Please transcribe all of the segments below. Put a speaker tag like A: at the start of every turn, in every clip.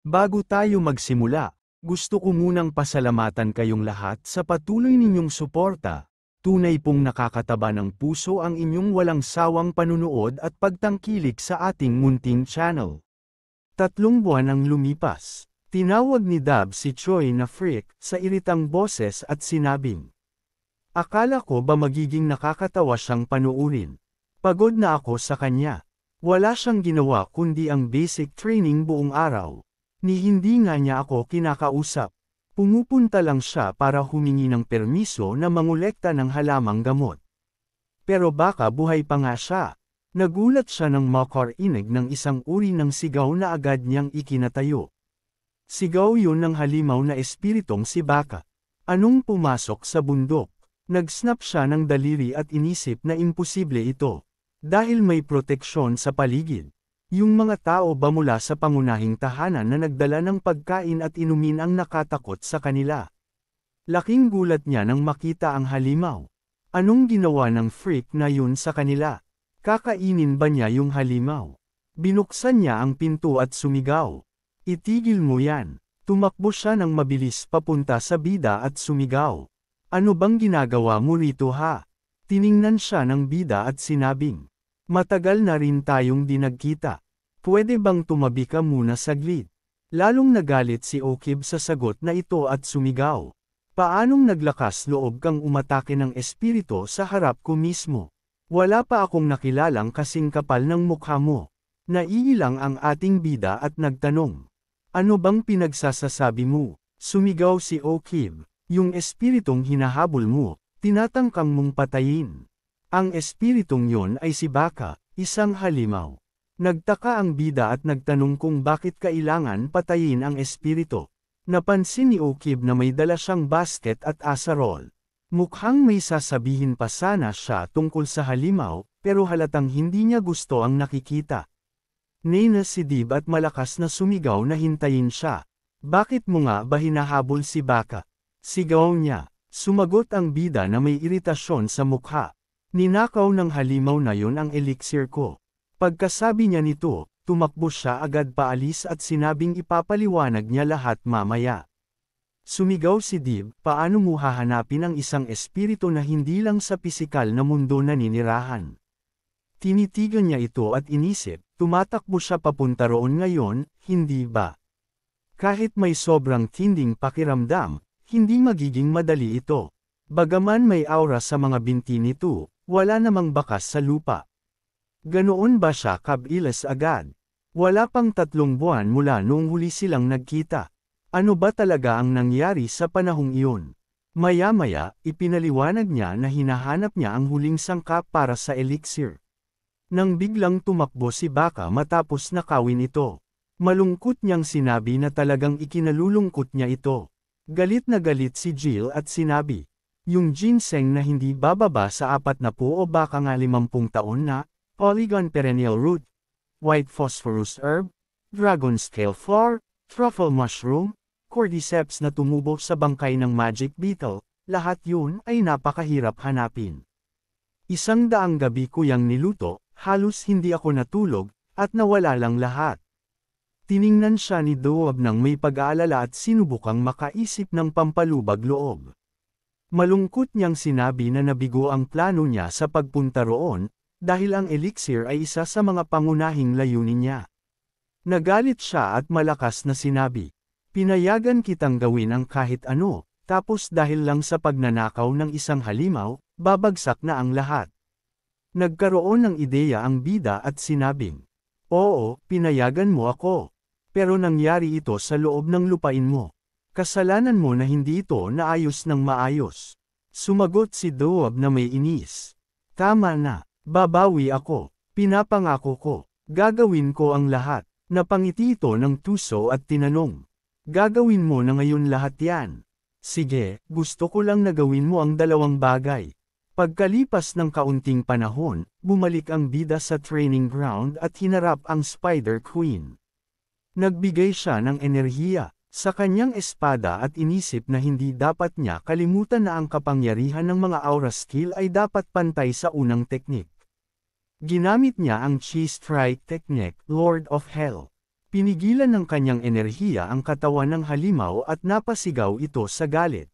A: Bago tayo magsimula, gusto ko munang pasalamatan kayong lahat sa patuloy ninyong suporta. Tunay pong nakakataba ng puso ang inyong walang sawang panunood at pagtangkilik sa ating munting channel. 3 buwan ang lumipas. Tinawag ni Dab si Choi na freak sa iritang boses at sinabing, "Akala ko ba magiging nakakatawa siyang panuurin? Pagod na ako sa kanya. Wala siyang ginawa kundi ang basic training buong araw. Ni hindi nga niya ako kinakausap. Pumupunta lang siya para humingi ng permiso na mangolekta ng halamang gamot. Pero baka buhay pa nga siya." Nagulat siya nang makarinig ng isang uri ng sigaw na agad niyang ikinatayo. Sigaw yun ng halimaw na espiritong si Baka. Anong pumasok sa bundok? Nag-snap siya ng daliri at inisip na imposible ito. Dahil may proteksyon sa paligid. Yung mga tao ba mula sa pangunahing tahanan na nagdala ng pagkain at inumin ang nakatakot sa kanila. Laking gulat niya nang makita ang halimaw. Anong ginawa ng freak na yun sa kanila? Kakainin ba niya yung halimaw? Binuksan niya ang pinto at sumigaw. "Itigil mo yan." Tumakbo siya ng mabilis papunta sa bida at sumigaw. "Ano bang ginagawa mo rito ha?" Tiningnan siya ng bida at sinabing, "Matagal na rin tayong di nagkita. Pwede bang tumabi ka muna saglit?" Lalong nagalit si Okib sa sagot na ito at sumigaw. "Paanong naglakas loob kang umatake ng espiritu sa harap ko mismo? Wala pa akong nakilalang kasing kapal ng mukha mo." Naiilang ang ating bida at nagtanong, "Ano bang pinagsasasabi mo?" Sumigaw si Okib, "Yung espiritong hinahabol mo, tinatangkang mong patayin." Ang espiritong yon ay si Baka, isang halimaw. Nagtaka ang bida at nagtanong kung bakit kailangan patayin ang espiritu. Napansin ni Okib na may dala siyang basket at asarol. Mukhang may sasabihin pa sana siya tungkol sa halimaw, pero halatang hindi niya gusto ang nakikita. Nena si Dib at malakas na sumigaw na hintayin siya. "Bakit mo nga ba hinahabol si Baka?" Sigaw niya. Sumagot ang bida na may iritasyon sa mukha. "Ninakaw ng halimaw na yon ang elixir ko." Pagkasabi niya nito, tumakbo siya agad paalis at sinabing ipapaliwanag niya lahat mamaya. Sumigaw si Dib, "Paano mo hahanapin ang isang espiritu na hindi lang sa pisikal na mundo naninirahan?" Tinitigan niya ito at inisip, tumatakbo siya papunta roon ngayon, hindi ba? Kahit may sobrang tinding pakiramdam, hindi magiging madali ito. Bagaman may aura sa mga binti nito, wala namang bakas sa lupa. Ganoon ba siya kabilis agad? Wala pang 3 buwan mula noong huli silang nagkita. Ano ba talaga ang nangyari sa panahong iyon? Maya-maya, ipinaliwanag niya na hinahanap niya ang huling sangkap para sa elixir. Nang biglang tumakbo si Baka matapos nakawin ito. Malungkot niyang sinabi na talagang ikinalulungkot niya ito. Galit na galit si Jill at sinabi, "Yung ginseng na hindi bababa sa 40 o baka nga 50 taon na, polygon perennial root, white phosphorus herb, dragon scale flower, truffle mushroom, cordyceps na tumubo sa bangkay ng magic beetle, lahat yun ay napakahirap hanapin. 100 gabi ko yang niluto, halos hindi ako natulog, at nawala lang lahat." Tiningnan siya ni Doab nang may pag-aalala at sinubukang makaisip ng pampalubag loob. Malungkot niyang sinabi na nabigo ang plano niya sa pagpunta roon, dahil ang elixir ay isa sa mga pangunahing layunin niya. Nagalit siya at malakas na sinabi, "Pinayagan kitang gawin ang kahit ano, tapos dahil lang sa pagnanakaw ng isang halimaw, babagsak na ang lahat." Nagkaroon ng ideya ang bida at sinabing, "Oo, pinayagan mo ako. Pero nangyari ito sa loob ng lupain mo. Kasalanan mo na hindi ito naayos ng maayos." Sumagot si Doab na may inis, "Tama na, babawi ako. Pinapangako ko, gagawin ko ang lahat." Napangiti ito ng tuso at tinanong, "Gagawin mo na ngayon lahat yan?" "Sige, gusto ko lang na gawin mo ang 2 bagay." Pagkalipas ng kaunting panahon, bumalik ang bida sa training ground at hinarap ang Spider Queen. Nagbigay siya ng enerhiya sa kanyang espada at inisip na hindi dapat niya kalimutan na ang kapangyarihan ng mga aura skill ay dapat pantay sa unang teknik. Ginamit niya ang Chi Strike Technique, Lord of Hell. Pinigilan ng kanyang enerhiya ang katawan ng halimaw at napasigaw ito sa galit.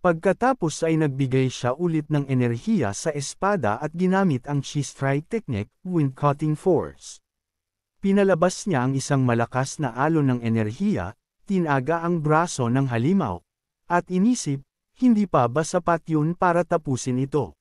A: Pagkatapos ay nagbigay siya ulit ng enerhiya sa espada at ginamit ang chi strike technique, wind cutting force. Pinalabas niya ang isang malakas na alon ng enerhiya, tinaga ang braso ng halimaw, at inisip, hindi pa ba sapat yun para tapusin ito.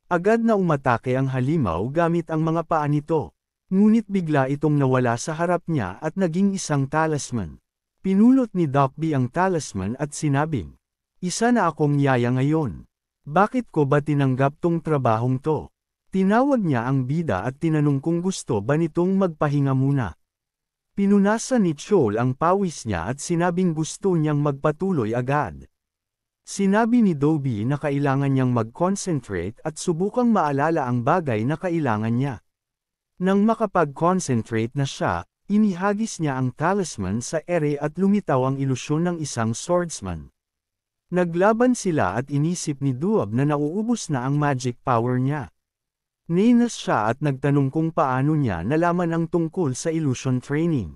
A: Agad na umatake ang halimaw gamit ang mga paa nito, ngunit bigla itong nawala sa harap niya at naging isang talisman. Pinulot ni Dokbi ang talisman at sinabing, "Isa na akong yaya ngayon. Bakit ko ba tinanggap tong trabahong to?" Tinawag niya ang bida at tinanong kung gusto ba nitong magpahinga muna. Pinunasan ni Chol ang pawis niya at sinabing gusto niyang magpatuloy agad. Sinabi ni Dobby na kailangan niyang mag-concentrate at subukang maalala ang bagay na kailangan niya. Nang makapag-concentrate na siya, inihagis niya ang talisman sa ere at lumitaw ang ilusyon ng isang swordsman. Naglaban sila at inisip ni Duab na nauubos na ang magic power niya. Ninas siya at nagtanong kung paano niya nalaman ang tungkol sa illusion training.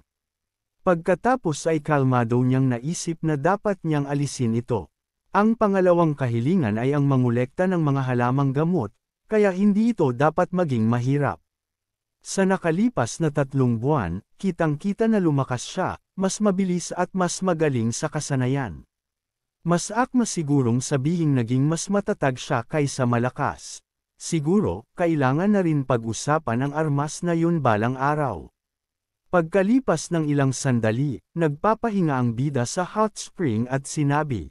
A: Pagkatapos ay kalmado niyang naisip na dapat niyang alisin ito. Ang pangalawang kahilingan ay ang mangolekta ng mga halamang gamot, kaya hindi ito dapat maging mahirap. Sa nakalipas na 3 buwan, kitang-kita na lumakas siya, mas mabilis at mas magaling sa kasanayan. Mas akma sigurong sabihing naging mas matatag siya kaysa malakas. Siguro, kailangan na rin pag-usapan ang armas na yun balang araw. Pagkalipas ng ilang sandali, nagpapahinga ang bida sa hot spring at sinabi,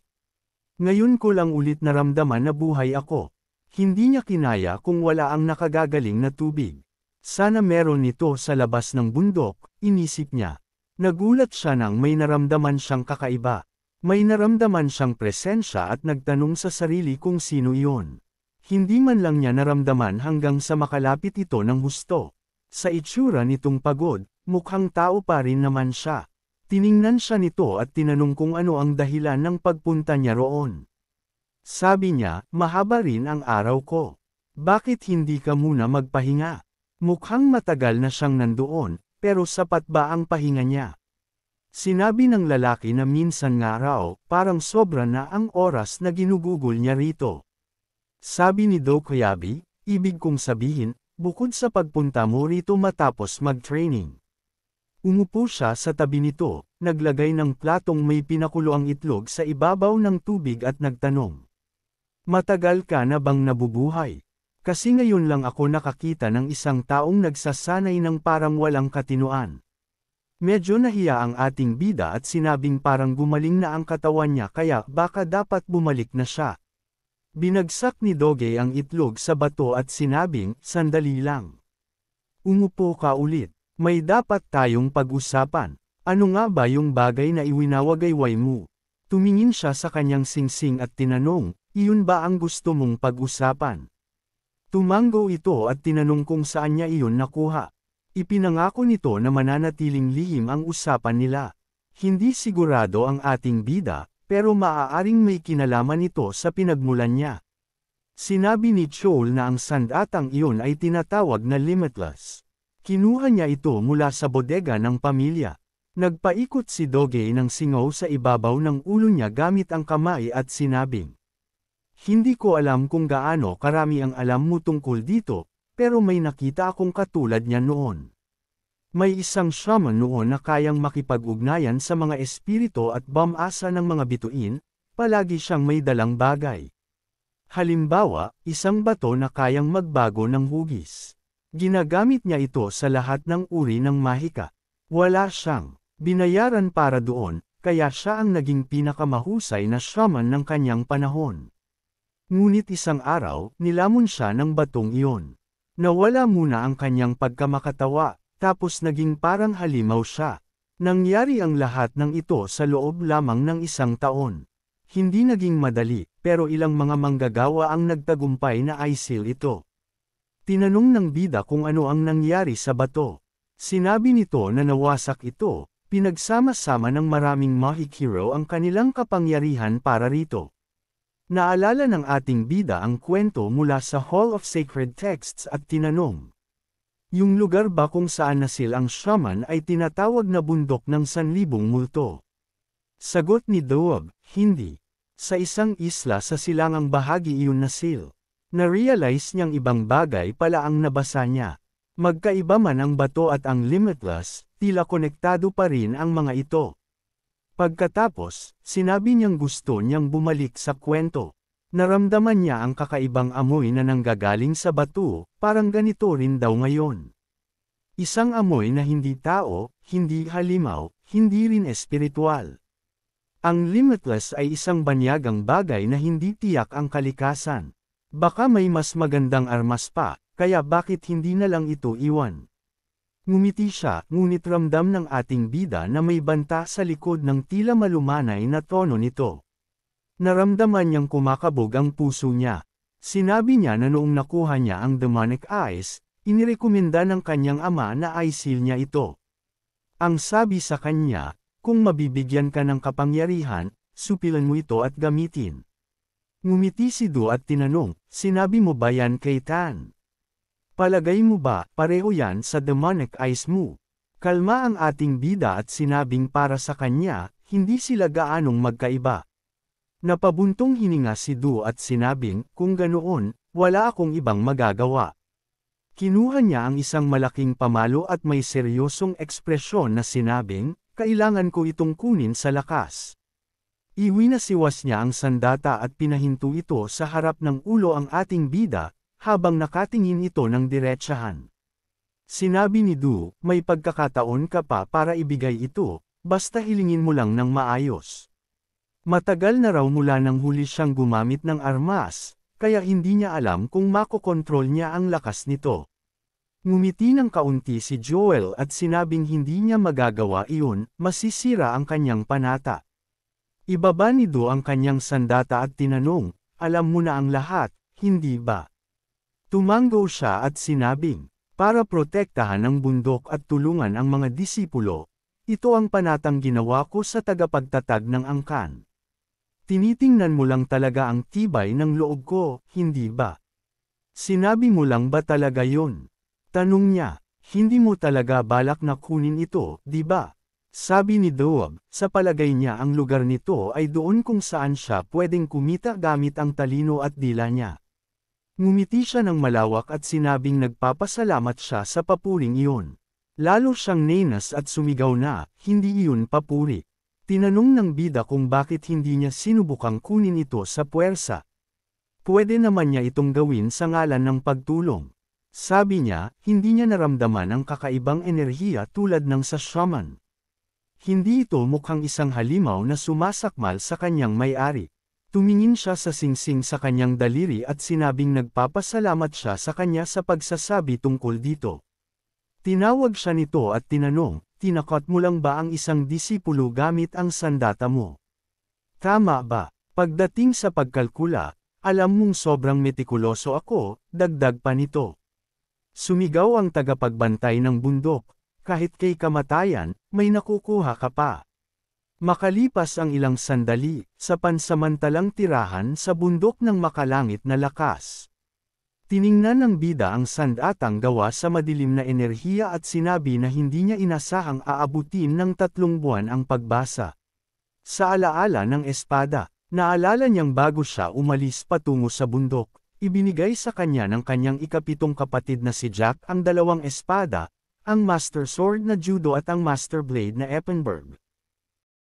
A: "Ngayon ko lang ulit naramdaman na buhay ako." Hindi niya kinaya kung wala ang nakagagaling na tubig. Sana meron nito sa labas ng bundok, inisip niya. Nagulat siya nang may naramdaman siyang kakaiba. May naramdaman siyang presensya at nagtanong sa sarili kung sino iyon. Hindi man lang niya naramdaman hanggang sa makalapit ito ng husto. Sa itsura nitong pagod, mukhang tao pa rin naman siya. Tiningnan siya nito at tinanong kung ano ang dahilan ng pagpunta niya roon. Sabi niya, "Mahaba rin ang araw ko. Bakit hindi ka muna magpahinga?" Mukhang matagal na siyang nandoon, pero sapat ba ang pahinga niya? Sinabi ng lalaki na minsan nga raw, parang sobra na ang oras na ginugugol niya rito. Sabi ni Dokuyabi, ibig kong sabihin, bukod sa pagpunta mo rito matapos mag-training. Umupo siya sa tabi nito, naglagay ng platong may pinakuloang itlog sa ibabaw ng tubig at nagtanong. "Matagal ka na bang nabubuhay? Kasi ngayon lang ako nakakita ng isang taong nagsasanay ng parang walang katinuan." Medyo nahiya ang ating bida at sinabing parang gumaling na ang katawan niya kaya baka dapat bumalik na siya. Binagsak ni Doge ang itlog sa bato at sinabing, "Sandali lang. Umupo ka ulit. May dapat tayong pag-usapan. Ano nga ba yung bagay na iwinawagayway mo?" Tumingin siya sa kanyang singsing at tinanong, "Iyon ba ang gusto mong pag-usapan?" Tumango ito at tinanong kung saan niya iyon nakuha. Ipinangako nito na mananatiling lihim ang usapan nila. Hindi sigurado ang ating bida, pero maaaring may kinalaman ito sa pinagmulan niya. Sinabi ni Chol na ang sandatang iyon ay tinatawag na limitless. Kinuha niya ito mula sa bodega ng pamilya. Nagpaikot si Doge ng singaw sa ibabaw ng ulo niya gamit ang kamay at sinabing, "Hindi ko alam kung gaano karami ang alam mo tungkol dito, pero may nakita akong katulad niya noon. May isang shaman noon na kayang makipag-ugnayan sa mga espiritu at bumasa ng mga bituin, palagi siyang may dalang bagay. Halimbawa, isang bato na kayang magbago ng hugis. Ginagamit niya ito sa lahat ng uri ng mahika. Wala siyang binayaran para doon, kaya siya ang naging pinakamahusay na shaman ng kanyang panahon. Ngunit isang araw, nilamon siya ng batong iyon. Nawala muna ang kanyang pagkamakatawa, tapos naging parang halimaw siya. Nangyari ang lahat ng ito sa loob lamang ng 1 taon. Hindi naging madali, pero ilang mga manggagawa ang nagtagumpay na i-seal ito. Tinanong ng bida kung ano ang nangyari sa bato. Sinabi nito na nawasak ito, pinagsama-sama ng maraming Mahikiro ang kanilang kapangyarihan para rito. Naalala ng ating bida ang kwento mula sa Hall of Sacred Texts at tinanong, Yung lugar ba kung saan nasil ang shaman ay tinatawag na bundok ng 1,000 multo? Sagot ni Doab, hindi. Sa isang isla sa silangang bahagi iyon nasil. Na-realize niyang ibang bagay pala ang nabasa niya. Magkaiba man ang bato at ang limitless, tila konektado pa rin ang mga ito. Pagkatapos, sinabi niyang gusto niyang bumalik sa kwento. Naramdaman niya ang kakaibang amoy na nanggagaling sa bato, parang ganito rin daw ngayon. Isang amoy na hindi tao, hindi halimaw, hindi rin espiritual. Ang limitless ay isang banyagang bagay na hindi tiyak ang kalikasan. Baka may mas magandang armas pa, kaya bakit hindi na lang ito iwan? Ngumiti siya, ngunit ramdam ng ating bida na may banta sa likod ng tila malumanay na tono nito. Naramdaman niyang kumakabog ang puso niya. Sinabi niya na noong nakuha niya ang demonic eyes, inirekomenda ng kanyang ama na aisil niya ito. Ang sabi sa kanya, kung mabibigyan ka ng kapangyarihan, supilan mo ito at gamitin. Ngumiti si Do at tinanong, sinabi mo ba yan kay Tan? Palagay mo ba, pareho yan sa demonic eyes mo? Kalma ang ating bida at sinabing para sa kanya, hindi sila gaanong magkaiba. Napabuntong hininga si Do at sinabing, kung ganoon, wala akong ibang magagawa. Kinuha niya ang isang malaking pamalo at may seryosong ekspresyon na sinabing, kailangan ko itong kunin sa lakas. Iwinasiwas niya ang sandata at pinahinto ito sa harap ng ulo ang ating bida, habang nakatingin ito ng diretsahan. Sinabi ni Do, may pagkakataon ka pa para ibigay ito, basta hilingin mo lang ng maayos. Matagal na raw mula nang huli siyang gumamit ng armas, kaya hindi niya alam kung makokontrol niya ang lakas nito. Ngumiti ng kaunti si Joel at sinabing hindi niya magagawa iyon, masisira ang kanyang panata. Ibaba ni Do ang kanyang sandata at tinanong, alam mo na ang lahat, hindi ba? Tumango siya at sinabing, para protektahan ang bundok at tulungan ang mga disipulo, ito ang panatang ginawa ko sa tagapagtatag ng angkan. Tinitingnan mo lang talaga ang tibay ng loob ko, hindi ba? Sinabi mo lang ba talaga yon? Tanong niya, hindi mo talaga balak na kunin ito, di ba? Sabi ni Doab, sa palagay niya ang lugar nito ay doon kung saan siya pwedeng kumita gamit ang talino at dila niya. Ngumiti siya ng malawak at sinabing nagpapasalamat siya sa papuring iyon. Lalo siyang nenas at sumigaw na, hindi iyon papuri. Tinanong ng bida kung bakit hindi niya sinubukang kunin ito sa puwersa. Pwede naman niya itong gawin sa ngalan ng pagtulong. Sabi niya, hindi niya naramdaman ang kakaibang enerhiya tulad ng sa shaman. Hindi ito mukhang isang halimaw na sumasakmal sa kanyang may-ari. Tumingin siya sa singsing sa kanyang daliri at sinabing nagpapasalamat siya sa kanya sa pagsasabi tungkol dito. Tinawag siya nito at tinanong, tinakot mo lang ba ang isang disipulo gamit ang sandata mo? Tama ba? Pagdating sa pagkalkula, alam mong sobrang metikuloso ako, dagdag pa nito. Sumigaw ang tagapagbantay ng bundok, kahit kay kamatayan, may nakukuha ka pa. Makalipas ang ilang sandali, sa pansamantalang tirahan sa bundok ng makalangit na lakas. Tiningnan ng bida ang sandatang gawa sa madilim na enerhiya at sinabi na hindi niya inasahang aabutin ng 3 buwan ang pagbasa. Sa alaala ng espada, naalala niyang bago siya umalis patungo sa bundok, ibinigay sa kanya ng kanyang ikapitong kapatid na si Jack ang 2 espada, ang Master Sword na Judo at ang Master Blade na Eppenberg.